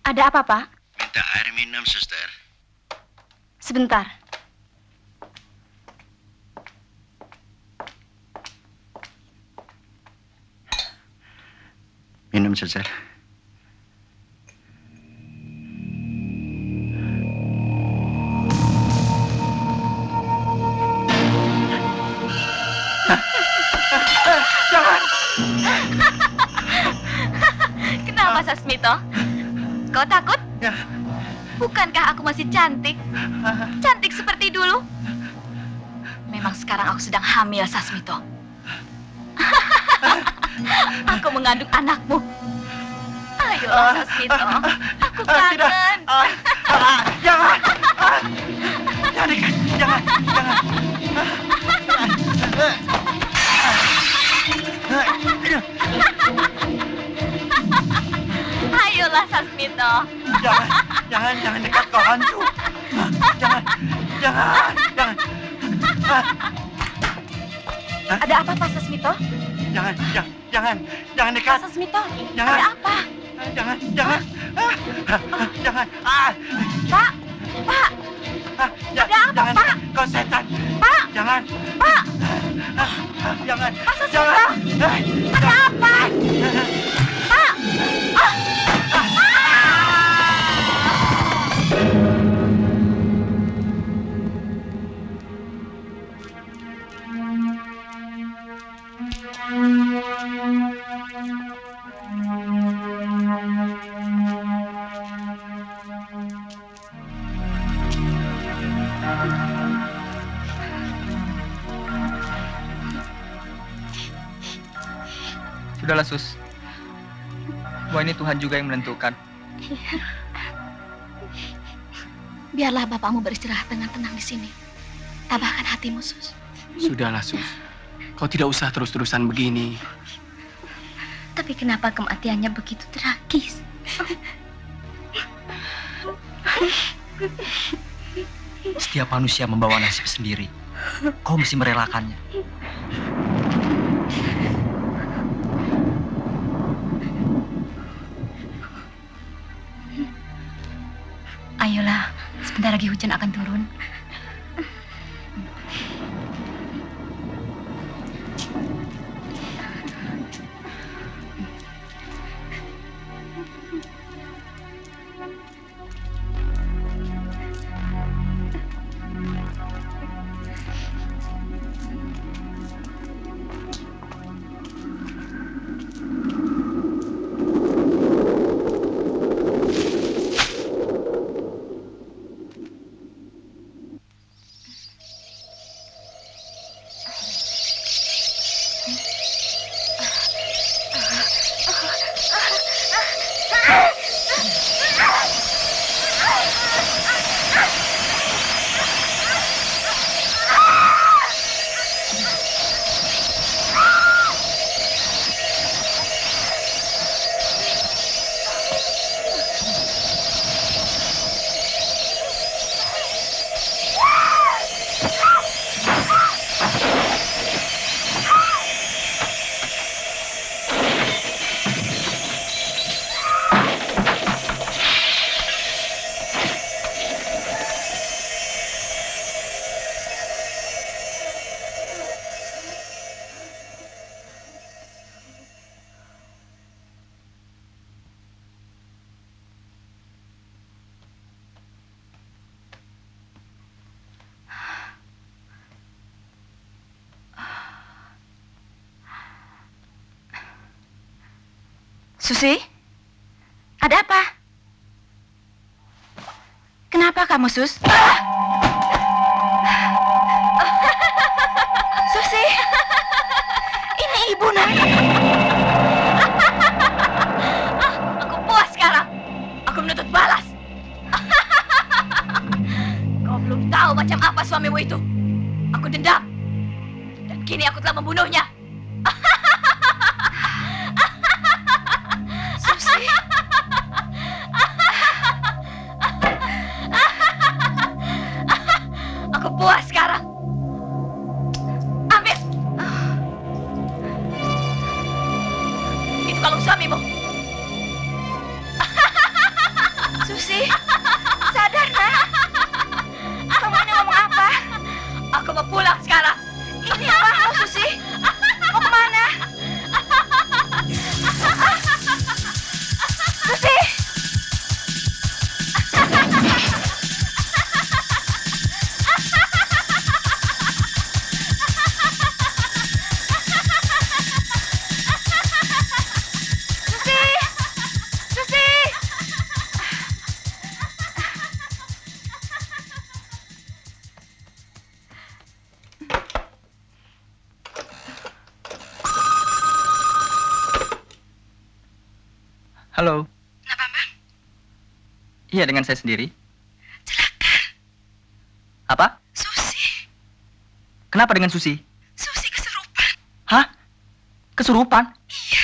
Ada apa, Pak? Minta air minum, suster. Sebentar. Minum, suster. Kenapa, Sasmito? Kau takut? Ya. Bukankah aku masih cantik? Cantik seperti dulu? Memang sekarang aku sedang hamil, Sasmito. Aku mengandung anakmu. Ayolah, Sasmito. Aku kangen. Jangan! Jangan, jangan, jangan. Ayolah, Sasmito. Jangan dekat kau hantu. Jangan. Ada apa, Pak Sasmito? Jangan dekat. Sasmito, Jangan. ada apa? Jangan. Jangan. Pak, ada apa, Jangan. Pak? Kau setan. Pak, Jangan. Pak, Jangan. Pak Sasmito, Jangan. ada apa? Pak, Sudahlah, Sus. Bahwa ini Tuhan juga yang menentukan. biarlah bapakmu beristirahat dengan tenang di sini. Tabahkan hatimu, Sus. Sudahlah, Sus. Kau tidak usah terus-terusan begini. Tapi kenapa kematiannya begitu tragis? Setiap manusia membawa nasib sendiri. Kau mesti merelakannya. Ayolah, sebentar lagi hujan akan turun. Susi? Ada apa? Kenapa kamu, Sus? Susi? Ini ibu, Nak. Aku puas sekarang. Aku menuntut balas. Kau belum tahu macam apa suamimu itu. Aku dendam. Dan kini aku telah membunuhnya. Susi? Aku puas sekarang. Ambil. Itu kalung suamimu. Susi? Sadar, Nak. Kamu ini ngomong apa? Aku mau pulang sekarang. Ini apa kamu, Susi? Mau kemana? Susi! Susi! Susi! Halo. Kenapa, Bang? Iya, dengan saya sendiri. Celaka. Apa? Susi. Kenapa dengan Susi? Susi kesurupan. Hah? Kesurupan? Iya.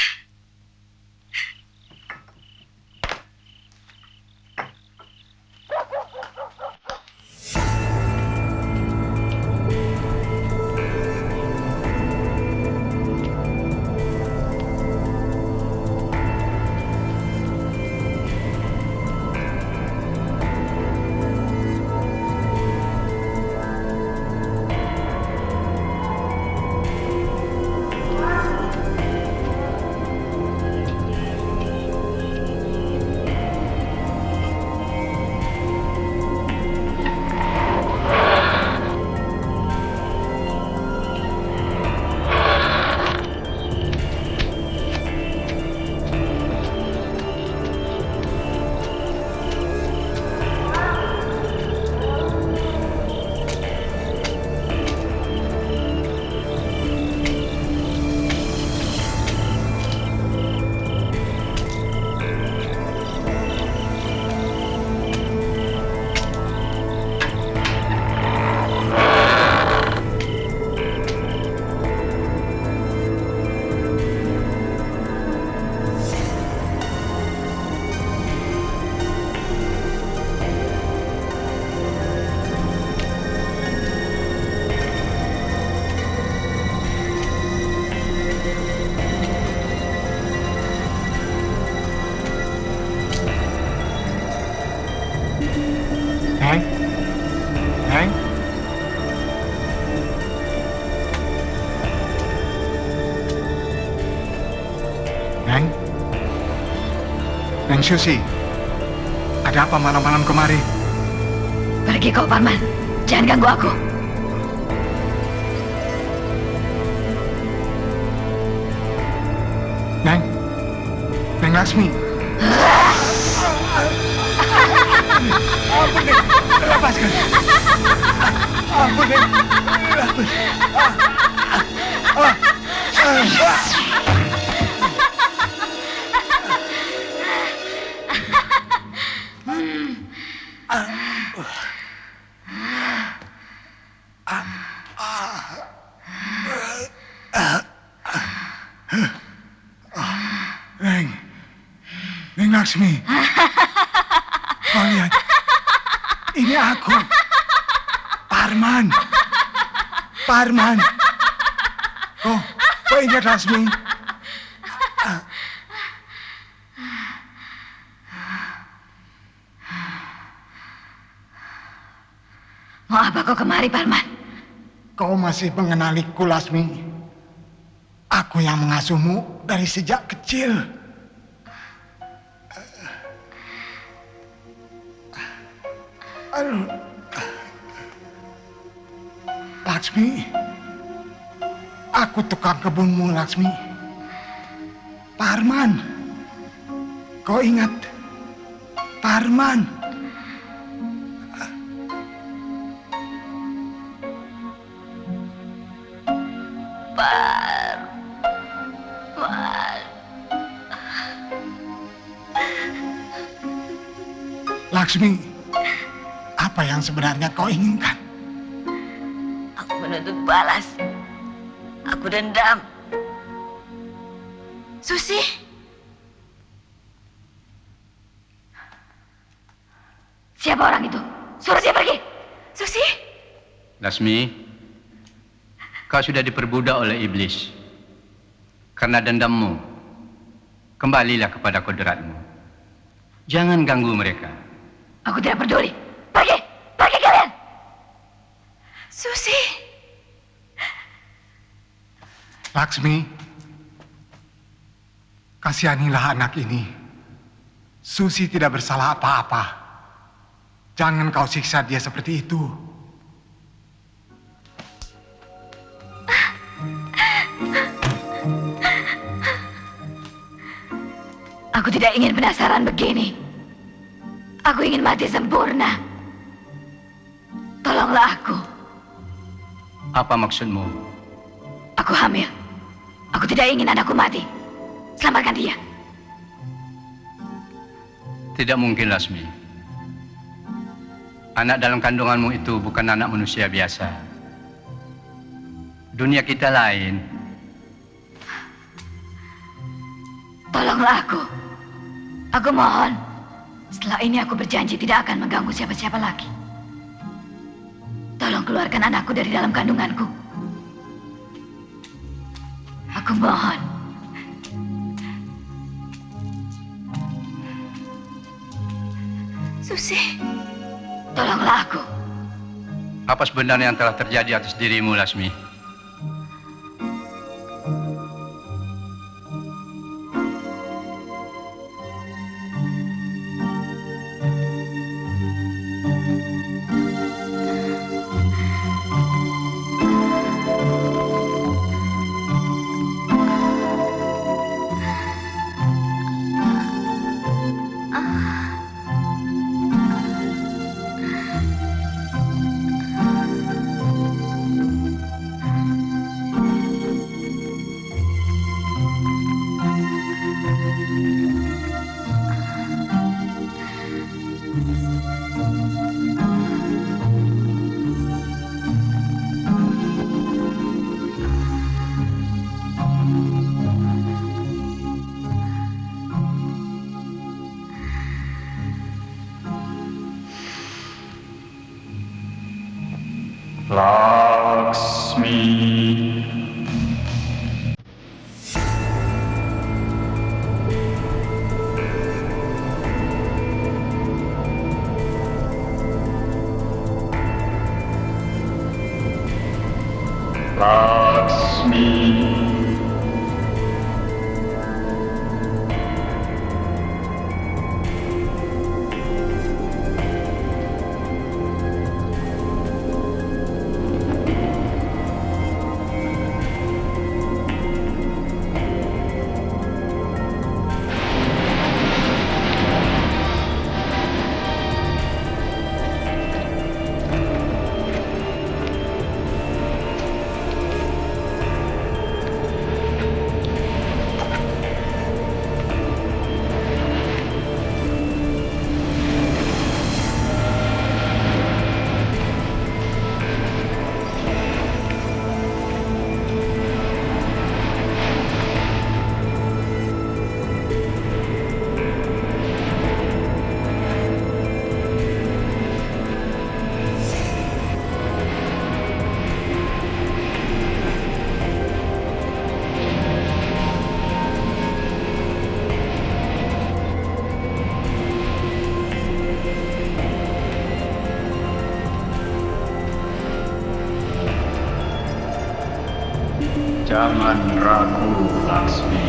Neng? Neng? Neng? Neng Susi, ada apa malam-malam kemari? Pergi kau, Parman. Jangan ganggu aku. Neng? Neng Laksmi? Ampun, Neng. Lepaskan. Ampun, Neng. Ampun. Neng. Neng Laksmi. Kau lihat. Ini aku. Parman. Parman. Oh, kau ingat Laksmi? Mau apa kau kemari, Parman? Kau masih mengenaliku, Laksmi. Aku yang mengasuhmu dari sejak kecil. Aduh. Laksmi, aku tukang kebunmu, Laksmi. Parman, Kau ingat Parman? Laksmi, apa yang sebenarnya kau inginkan? Aku menuntut balas. Aku dendam. Susi? Siapa orang itu? Suruh dia pergi. Susi? Lasmi, kau sudah diperbudak oleh iblis. Karena dendammu, kembalilah kepada kodratmu. Jangan ganggu mereka. Aku tidak peduli. Pergi! Pergi kalian! Susi! Laksmi, kasihanilah anak ini. Susi tidak bersalah apa-apa. Jangan kau siksa dia seperti itu. Aku tidak ingin penasaran begini. Aku ingin mati sempurna. Tolonglah aku. Apa maksudmu? Aku hamil. Aku tidak ingin anakku mati. Selamatkan dia. Tidak mungkin, Lasmi. Anak dalam kandunganmu itu bukan anak manusia biasa. Dunia kita lain. Tolonglah aku. Aku mohon. Setelah ini aku berjanji tidak akan mengganggu siapa-siapa lagi. Tolong keluarkan anakku dari dalam kandunganku. Aku mohon. Susi, tolonglah aku. Apa sebenarnya yang telah terjadi atas dirimu, Lasmi? Jangan ragu, Laksmi.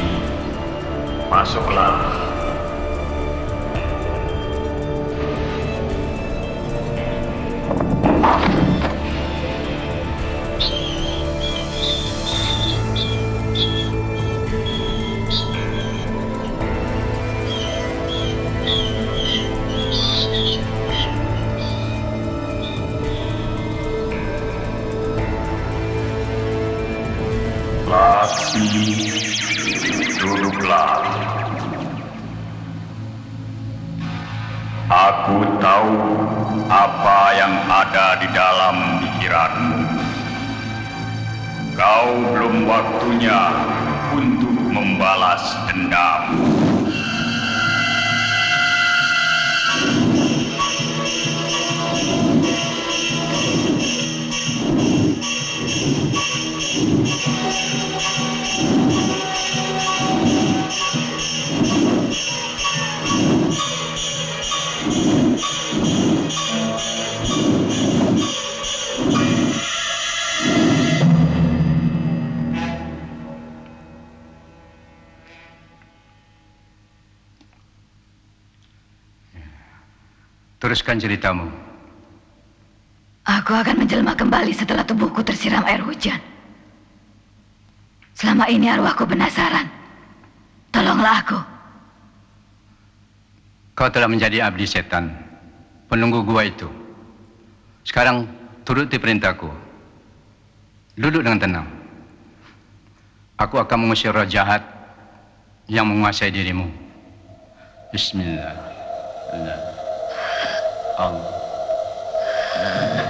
Masuklah. duduklah. Aku tahu apa yang ada di dalam pikiranmu. Kau belum waktunya untuk membalas dendam. Teruskan ceritamu. Aku akan menjelma kembali setelah tubuhku tersiram air hujan. Selama ini arwahku penasaran. Tolonglah aku. Kau telah menjadi abdi setan, penunggu gua itu. Sekarang turuti perintahku. Duduk dengan tenang. Aku akan mengusir roh jahat yang menguasai dirimu. Bismillah. Allah.